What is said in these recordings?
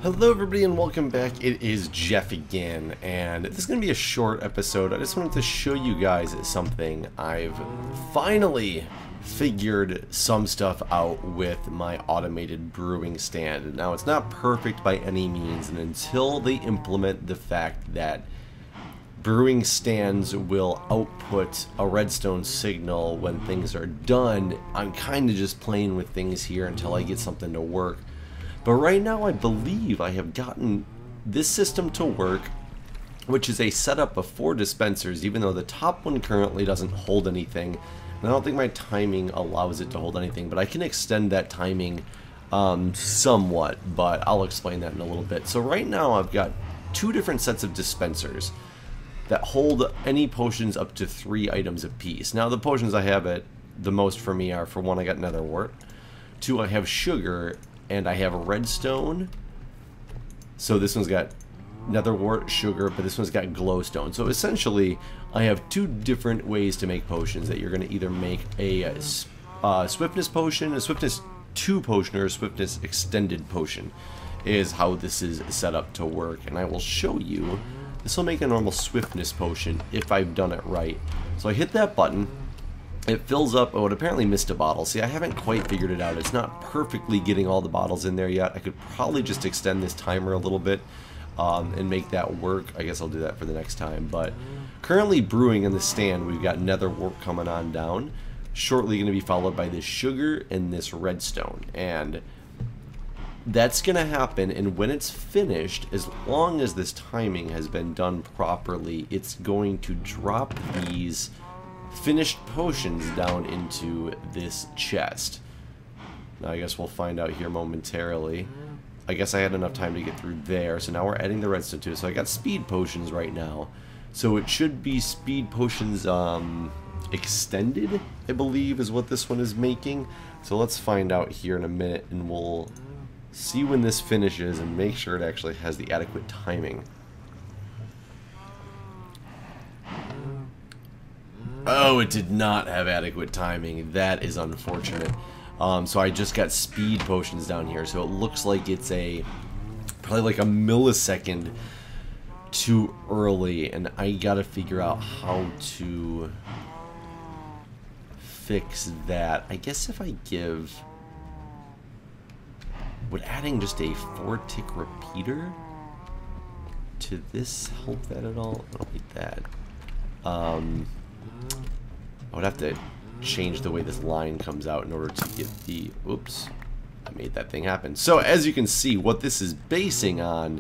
Hello everybody and welcome back. It is Jeff again, and this is going to be a short episode. I just wanted to show you guys something. I've finally figured some stuff out with my automated brewing stand. Now it's not perfect by any means, and until they implement the fact that brewing stands will output a redstone signal when things are done, I'm kind of just playing with things here until I get something to work. But right now I believe I have gotten this system to work, which is a setup of 4 dispensers, even though the top one currently doesn't hold anything. And I don't think my timing allows it to hold anything, but I can extend that timing somewhat, but I'll explain that in a little bit. So right now I've got 2 different sets of dispensers that hold any potions up to 3 items apiece. Now the potions I have at the most for me are, for 1, I got nether wart, 2, I have sugar, and I have a redstone. So this one's got nether wart, sugar, but this one's got glowstone. So essentially I have 2 different ways to make potions that you're going to either make a Swiftness Potion, a Swiftness 2 Potion, or a Swiftness Extended Potion is how this is set up to work. And I will show you. This will make a normal Swiftness Potion if I've done it right. So I hit that button. It fills up. Oh, it apparently missed a bottle. See, I haven't quite figured it out. It's not perfectly getting all the bottles in there yet. I could probably just extend this timer a little bit and make that work. I guess I'll do that for the next time. But currently brewing in the stand, we've got nether wart coming on down. Shortly going to be followed by this sugar and this redstone. And that's going to happen, and when it's finished, as long as this timing has been done properly, it's going to drop these finished potions down into this chest. Now I guess we'll find out here momentarily. I guess I had enough time to get through there, so now we're adding the redstone to it. So I got speed potions right now, so it should be speed potions extended, I believe is what this one is making. So let's find out here in a minute, and we'll see when this finishes and make sure it actually has the adequate timing. Oh, it did not have adequate timing. That is unfortunate. So I just got speed potions down here, so it looks like it's probably like a millisecond too early, and I gotta figure out how to fix that. I guess if I give... Would adding just a 4-tick repeater to this help that at all? I don't need that. I would have to change the way this line comes out in order to get the... Oops. I made that thing happen. So as you can see, what this is basing on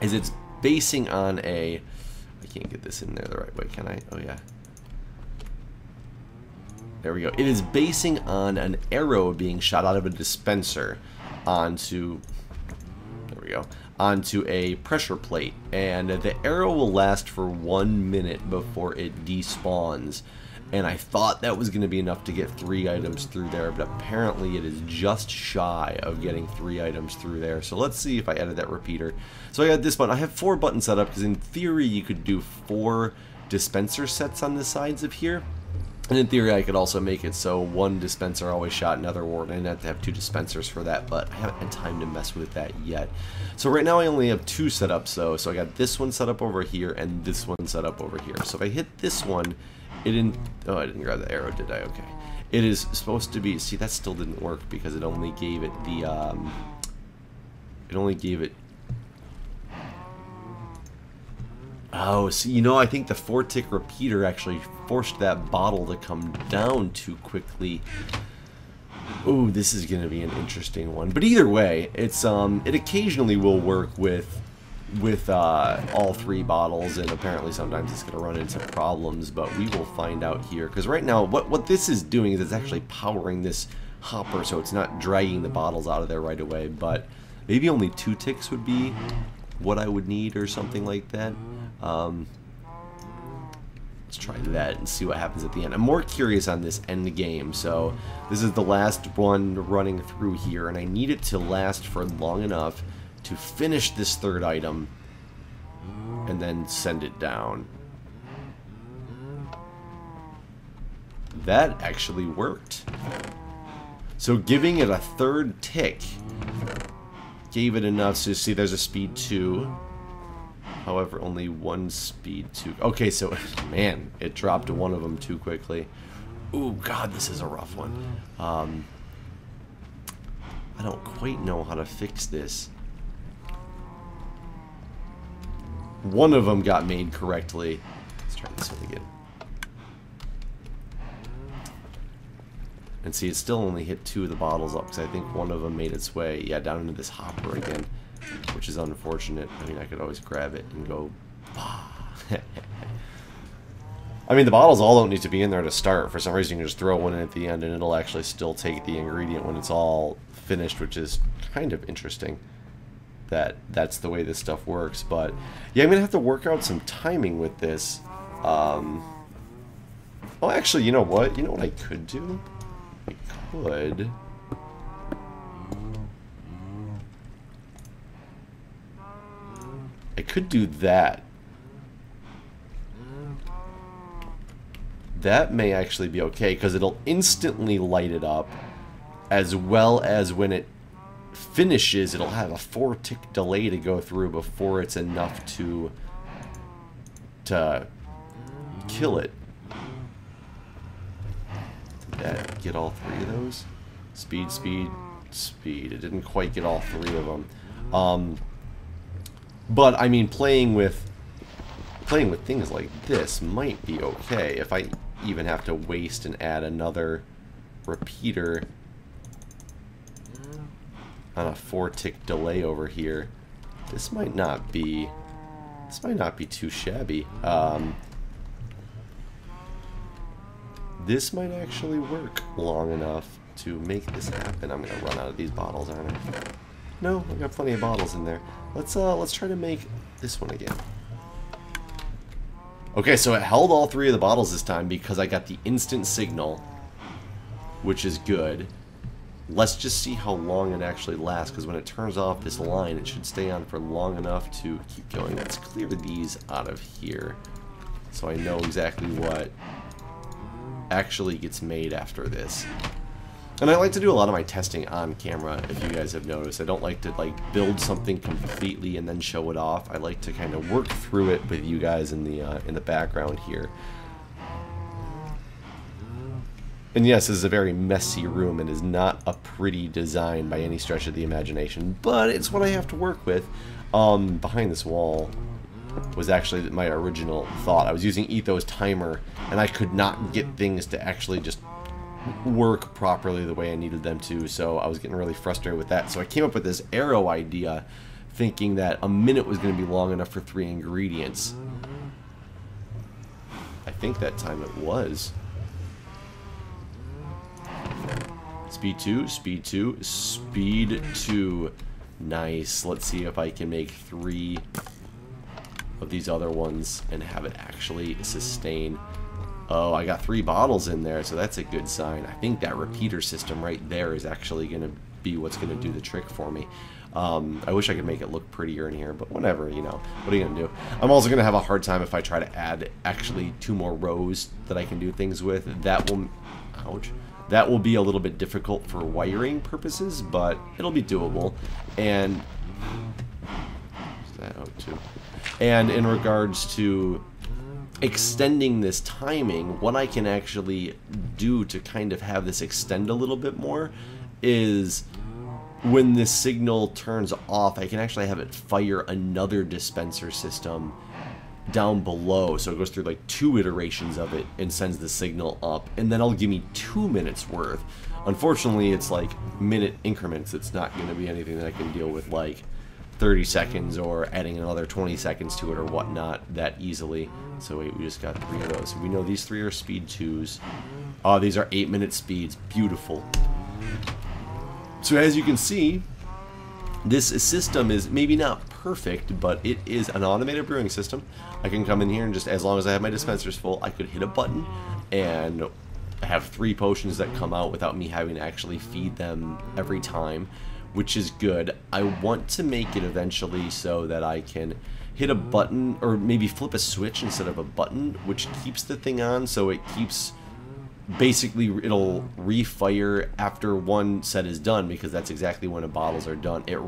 is it's basing on a... I can't get this in there the right way, can I? Oh, yeah. There we go. It is basing on an arrow being shot out of a dispenser onto... There we go. Onto a pressure plate, and the arrow will last for 1 minute before it despawns, and I thought that was going to be enough to get 3 items through there, but apparently it is just shy of getting 3 items through there. So let's see if I added that repeater. So I got this button. I have 4 buttons set up because in theory you could do 4 dispenser sets on the sides of here. And in theory, I could also make it so 1 dispenser always shot nether wart. I didn't have to have 2 dispensers for that, but I haven't had time to mess with that yet. So right now I only have 2 setups though. So I got this one set up over here and this one set up over here. So if I hit this one, it didn't... Oh, I didn't grab the arrow, did I? Okay. It is supposed to be... See, that still didn't work because it only gave it the... It only gave it... Oh, so you know, I think the 4-tick repeater actually forced that bottle to come down too quickly. Ooh, this is gonna be an interesting one. But either way, it's it occasionally will work with all 3 bottles, and apparently sometimes it's gonna run into problems. But we will find out here, because right now what this is doing is it's actually powering this hopper, so it's not dragging the bottles out of there right away. But maybe only 2 ticks would be what I would need, or something like that. Let's try that and see what happens at the end. I'm more curious on this end game. So this is the last one running through here, and I need it to last for long enough to finish this 3rd item and then send it down. That actually worked. So giving it a 3rd tick gave it enough. So you see there's a speed 2. However, only one speed 2. Okay, so, man, it dropped one of them too quickly. Ooh, God, this is a rough one. I don't quite know how to fix this. One of them got made correctly. Let's try this one again. And see, it still only hit 2 of the bottles up, because I think one of them made its way, yeah, down into this hopper again, which is unfortunate. I mean, I could always grab it and go, I mean, the bottles all don't need to be in there to start. For some reason, you can just throw one in at the end, and it'll actually still take the ingredient when it's all finished, which is kind of interesting. That's the way this stuff works. But yeah, I'm gonna have to work out some timing with this. Oh, actually, you know what? You know what I could do? I could do that. That may actually be okay, because it'll instantly light it up, as well as when it finishes, it'll have a 4-tick delay to go through before it's enough to kill it. Did that get all 3 of those? Speed, speed, speed. It didn't quite get all 3 of them. But I mean, playing with things like this might be okay. If I even have to waste and add another repeater on a 4-tick delay over here, this might not be too shabby. This might actually work long enough to make this happen. I'm gonna run out of these bottles, aren't I? No, I've got plenty of bottles in there. Let's try to make this one again. Okay, so it held all 3 of the bottles this time because I got the instant signal, which is good. Let's just see how long it actually lasts, because when it turns off this line, it should stay on for long enough to keep going. Let's clear these out of here so I know exactly what actually gets made after this. And I like to do a lot of my testing on camera, if you guys have noticed. I don't like to build something completely and then show it off. I like to kind of work through it with you guys in the background here. And yes, this is a very messy room and is not a pretty design by any stretch of the imagination, but it's what I have to work with. Behind this wall was actually my original thought. I was using Etho's timer, and I could not get things to actually just work properly the way I needed them to, so I was getting really frustrated with that. So I came up with this arrow idea, thinking that a minute was going to be long enough for 3 ingredients. I think that time it was. Speed 2, speed 2, speed 2. Nice. Let's see if I can make 3 of these other ones and have it actually sustain. Oh, I got 3 bottles in there, so that's a good sign. I think that repeater system right there is actually going to be what's going to do the trick for me. I wish I could make it look prettier in here, but whatever, you know. What are you going to do? I'm also going to have a hard time if I try to add actually 2 more rows that I can do things with. That will... Ouch. That will be a little bit difficult for wiring purposes, but it'll be doable. And... Is that out too? And in regards to extending this timing, what I can actually do to kind of have this extend a little bit more is when this signal turns off, I can actually have it fire another dispenser system down below, so it goes through like 2 iterations of it and sends the signal up, and then it'll give me 2 minutes worth. Unfortunately, it's like minute increments. It's not going to be anything that I can deal with like 30 seconds or adding another 20 seconds to it or whatnot that easily. So wait, we just got 3 of those. We know these 3 are speed 2s. Oh, these are 8-minute speeds. Beautiful. So as you can see, this system is maybe not perfect, but it is an automated brewing system. I can come in here and just, as long as I have my dispensers full, I could hit a button and have 3 potions that come out without me having to actually feed them every time, which is good. I want to make it eventually so that I can hit a button, or maybe flip a switch instead of a button, which keeps the thing on, so it keeps... Basically, it'll refire after one set is done, because that's exactly when the bottles are done. It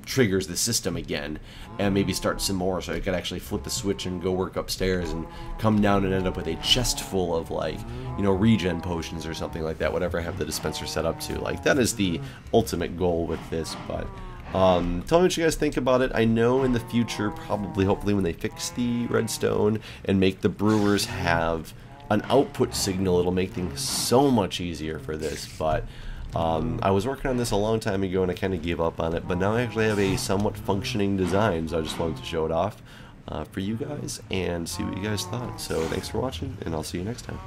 triggers the system again, and maybe start some more, so I could actually flip the switch and go work upstairs and come down and end up with a chest full of, like, you know, regen potions or something like that, whatever I have the dispenser set up to. Like, that is the ultimate goal with this. But tell me what you guys think about it. I know in the future, probably, hopefully, when they fix the redstone and make the brewers have an output signal, it'll make things so much easier for this. But I was working on this a long time ago and I kind of gave up on it, but now I actually have a somewhat functioning design, so I just wanted to show it off for you guys and see what you guys thought. So thanks for watching, and I'll see you next time.